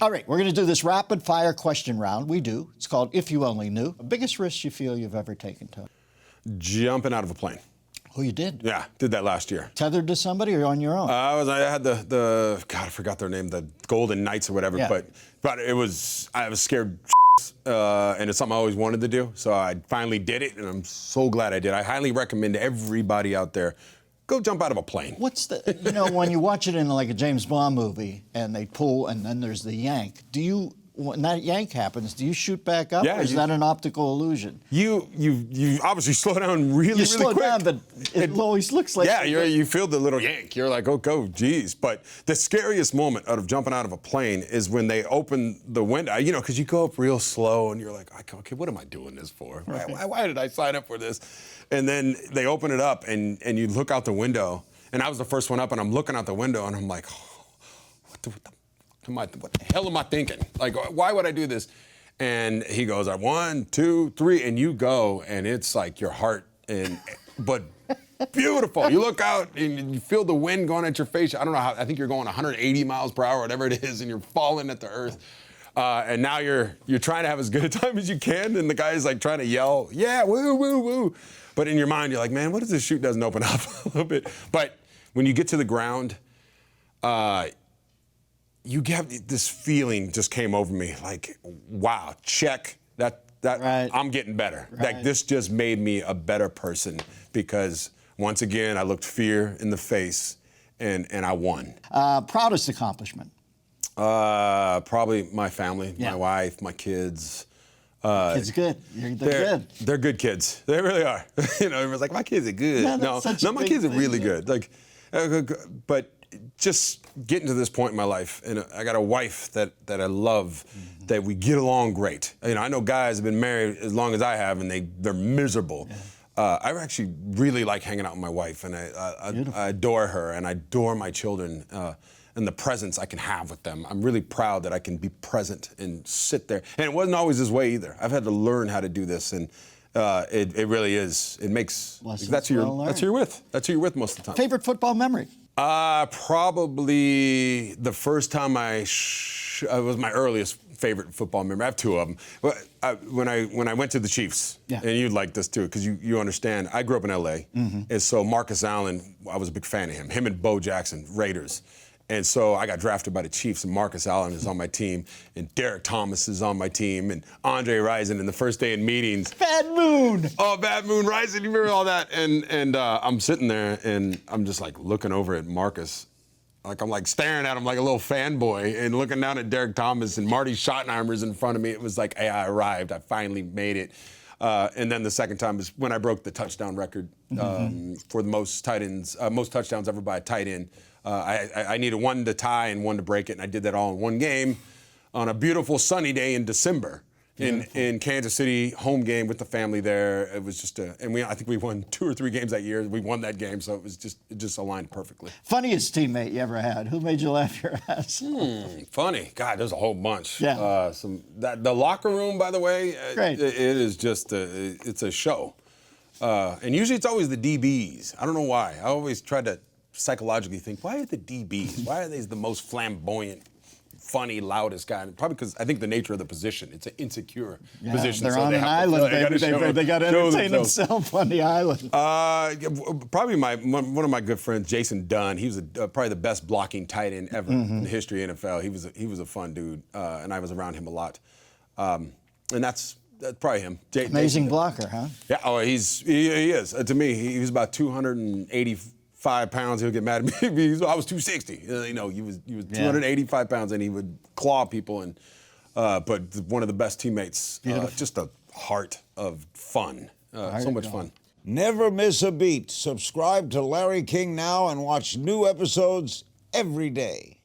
All right, we're going to do this rapid-fire question round. We do. It's called If You Only Knew. The biggest risk you feel you've ever taken, Tony? Jumping out of a plane. Oh, you did? Yeah, did that last year. Tethered to somebody or on your own? I had the God, I forgot their name, the Golden Knights or whatever. Yeah. But I was scared, and it's something I always wanted to do. So I finally did it, and I'm so glad I did. I highly recommend everybody out there, go jump out of a plane. What's the, when you watch it in like a James Bond movie and they pull and then there's the yank, when that yank happens, do you shoot back up, or is that an optical illusion? You obviously slow down really quick. You slow down, but it always looks like... Yeah, you feel the little yank. You're like, oh, geez. But the scariest moment out of jumping out of a plane is when they open the window, because you go up real slow and you're like, okay, what am I doing this for? Right. Why did I sign up for this? And then they open it up and you look out the window, and I was the first one up, and I'm looking out the window and I'm like, oh, what the hell am I thinking? Like, why would I do this? And he goes, 1, 2, 3, and you go, and it's like your heart, but beautiful. You look out and you feel the wind going at your face. I don't know how, I think you're going 180 miles per hour, whatever it is, and you're falling at the earth. And now you're trying to have as good a time as you can, and the guy's like trying to yell, yeah, woo, woo, woo. But in your mind, you're like, man, what if this chute doesn't open up a little bit? But when you get to the ground, you get this feeling just came over me, like, wow, check, that right. I'm getting better. Right. Like, this just made me a better person because, once again, I looked fear in the face and I won. Proudest accomplishment? Probably my family, my wife, my kids. Kids are good. They're good. They're good kids. They really are. Everyone's like, my kids are good. No, my kids are really good. Like, but just getting to this point in my life, and I got a wife that I love, that we get along great. I know guys have been married as long as I have, and they're miserable. Yeah. I actually really like hanging out with my wife, and I adore her, and I adore my children, and the presence I can have with them. I'm really proud that I can be present and sit there. And it wasn't always this way either. I've had to learn how to do this, and it really is. It makes that's who you're with. That's who you're with most of the time. Favorite football memory? Probably the first time it was my earliest favorite football memory. I have two of them. When I went to the Chiefs, and you'd like this too, because you understand, I grew up in L.A., and so Marcus Allen, I was a big fan of him. Him and Bo Jackson, Raiders. And so I got drafted by the Chiefs, and Marcus Allen is on my team, and Derek Thomas is on my team, and Andre Rison in the first day in meetings. Bad Moon! Oh, Bad Moon Rison, you remember all that? And I'm sitting there, and I'm just like looking over at Marcus. Like I'm like staring at him like a little fanboy, and looking down at Derek Thomas, and Marty Schottenheimer's in front of me. It was like, hey, I arrived. I finally made it. And then the second time is when I broke the touchdown record for the most touchdowns ever by a tight end. I needed one to tie and one to break it, and I did that all in one game on a beautiful sunny day in December in Kansas City, home game with the family there. It was just I think we won 2 or 3 games that year. We won that game, so it just aligned perfectly. Funniest teammate you ever had? Who made you laugh your ass? Funny? God, there's a whole bunch. Yeah. The locker room, by the way, Great. It is just it's a show. And usually it's always the DBs. I don't know why. I always try to psychologically think, why are the DBs? Why are they the most flamboyant, funny, loudest guy? Probably because I think the nature of the position. It's an insecure position. They're on an island. They got to entertain themselves on the island. Probably one of my good friends, Jason Dunn. He was probably the best blocking tight end ever in the history of NFL. He was a fun dude, and I was around him a lot. And that's probably him. Amazing blocker, huh? Yeah. Oh, he is. To me, he was about 285 pounds. He'll get mad at me. I was 260. He was 285 pounds, and he would claw people. And but one of the best teammates. Just a heart of fun. So much fun. Never miss a beat. Subscribe to Larry King now and watch new episodes every day.